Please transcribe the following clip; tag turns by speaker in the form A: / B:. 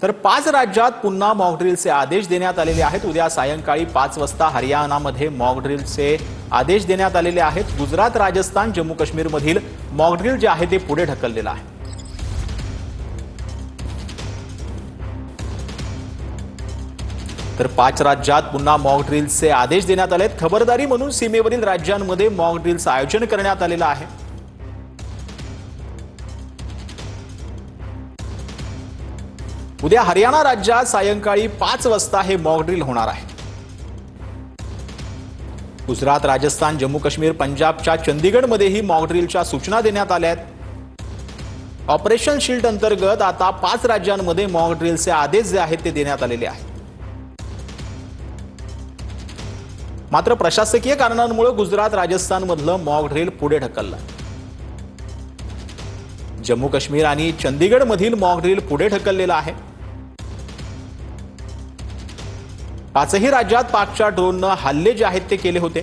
A: तर 5 राज्यात पुन्हा मॉक ड्रिलचे आदेश देण्यात आलेले आहेत। उद्या सायंकाळी 5 वाजता हरियाणामध्ये मॉक ड्रिलचे आदेश देण्यात आलेले आहेत। गुजरात, राजस्थान, जम्मू काश्मीर मधील मॉक ड्रिल जे आहे ते पुढे ढकललेलं आहे। तर 5 राज्यात पुन्हा मॉक ड्रिलचे आदेश देण्यात आलेत। खबरदारी म्हणून सीमेवरील राज्यांमध्ये मॉक ड्रिलचं आयोजन करण्यात आलेलं आहे। उद्या हरियाणा राज्यात सायंकाळी 5 वाजता हे मॉक ड्रिल होणार आहे। गुजरात, राजस्थान, जम्मू काश्मीर, पंजाबच्या चंदीगडमध्येही मॉक ड्रिलच्या सूचना देण्यात आल्या आहेत। ऑपरेशन शील्ड अंतर्गत आता 5 राज्यांमध्ये मॉक ड्रिलचे आदेश जे आहेत ते देण्यात आलेले आहेत। मात्र प्रशासकीय कारणांमुळे गुजरात, राजस्थानमधलं मॉक ड्रिल पुढे ढकललं। जम्मू काश्मीर आणि चंदीगडमधील मॉक ड्रिल पुढे ढकललेलं आहे। 5ही राज्यात पाकच्या ड्रोननं हल्ले जे आहेत ते केले होते।